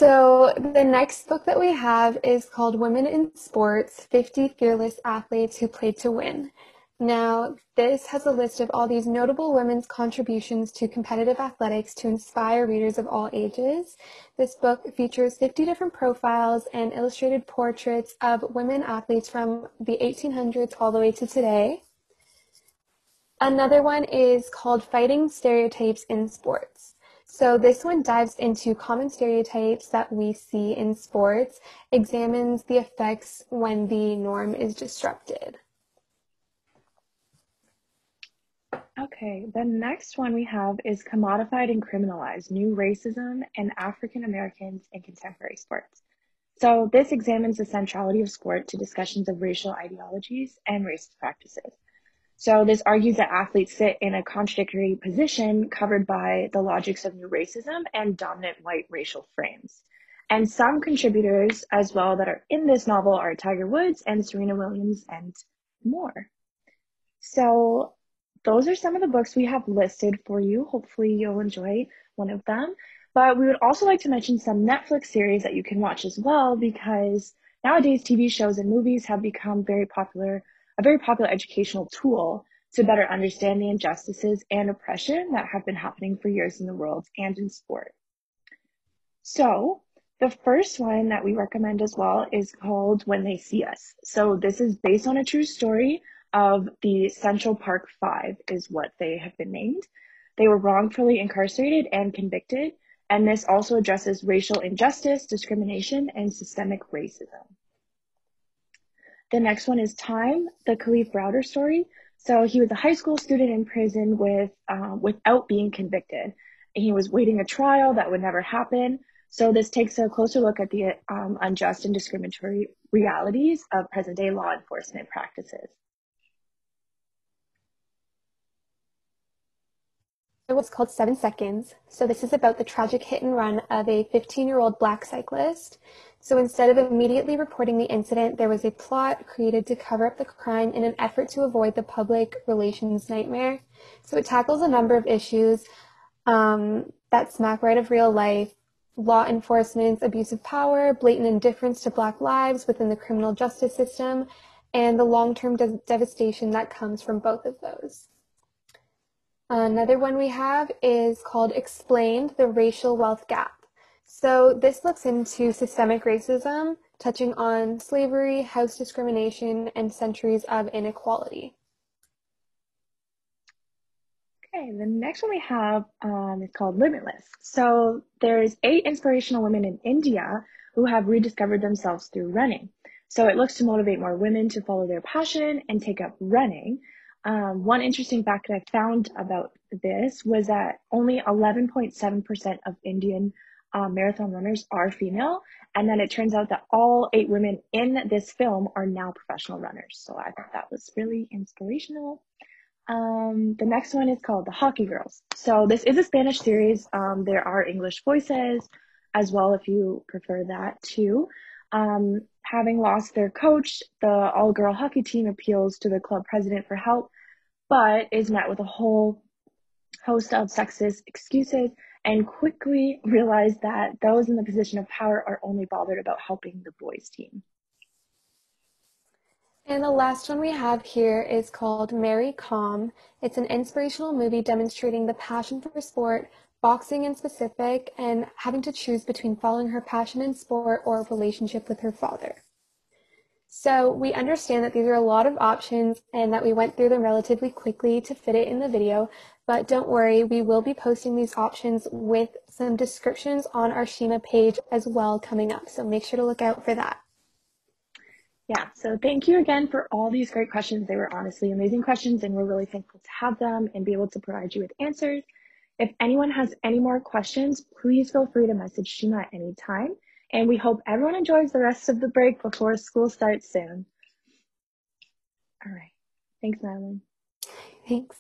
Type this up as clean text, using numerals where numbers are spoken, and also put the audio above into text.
So the next book that we have is called Women in Sports, 50 Fearless Athletes Who Played to Win. Now, this has a list of all these notable women's contributions to competitive athletics to inspire readers of all ages. This book features 50 different profiles and illustrated portraits of women athletes from the 1800s all the way to today. Another one is called Fighting Stereotypes in Sports. So this one dives into common stereotypes that we see in sports, examines the effects when the norm is disrupted. Okay, the next one we have is Commodified and Criminalized, New Racism and African Americans in Contemporary Sports. So this examines the centrality of sport to discussions of racial ideologies and racist practices. So this argues that athletes sit in a contradictory position covered by the logics of new racism and dominant white racial frames. And some contributors as well that are in this novel are Tiger Woods and Serena Williams and more. So those are some of the books we have listed for you. Hopefully you'll enjoy one of them. But we would also like to mention some Netflix series that you can watch as well, because nowadays TV shows and movies have become a very popular educational tool to better understand the injustices and oppression that have been happening for years in the world and in sport. So the first one that we recommend as well is called When They See Us. So this is based on a true story of the Central Park Five is what they have been named. They were wrongfully incarcerated and convicted, and this also addresses racial injustice, discrimination, and systemic racism. The next one is Time, the Khalif Browder story. So he was a high school student in prison without being convicted. He was waiting a trial that would never happen. So this takes a closer look at the unjust and discriminatory realities of present-day law enforcement practices. It was called 7 Seconds. So this is about the tragic hit and run of a 15-year-old black cyclist. So instead of immediately reporting the incident, there was a plot created to cover up the crime in an effort to avoid the public relations nightmare. So it tackles a number of issues that smack right of real life: law enforcement's abuse of power, blatant indifference to Black lives within the criminal justice system, and the long-term devastation that comes from both of those. Another one we have is called Explained, the Racial Wealth Gap. So this looks into systemic racism, touching on slavery, house discrimination, and centuries of inequality. Okay, the next one we have is called Limitless. So there's 8 inspirational women in India who have rediscovered themselves through running. So it looks to motivate more women to follow their passion and take up running. One interesting fact that I found about this was that only 11.7% of Indian marathon runners are female, and then it turns out that all 8 women in this film are now professional runners. So I thought that was really inspirational. The next one is called The Hockey Girls. So this is a Spanish series. There are English voices as well if you prefer that too. Having lost their coach, the all-girl hockey team appeals to the club president for help, but is met with a whole host of sexist excuses and quickly realize that those in the position of power are only bothered about helping the boys team. And the last one we have here is called Mary Calm. It's an inspirational movie demonstrating the passion for sport, boxing in specific, and having to choose between following her passion in sport or a relationship with her father. So we understand that these are a lot of options and that we went through them relatively quickly to fit it in the video, but don't worry, we will be posting these options with some descriptions on our SHEMA page as well coming up, so make sure to look out for that. Yeah, so thank you again for all these great questions. They were honestly amazing questions, and we're really thankful to have them and be able to provide you with answers. If anyone has any more questions, please feel free to message SHEMA at any time. And we hope everyone enjoys the rest of the break before school starts soon. All right. Thanks, Madeline. Thanks.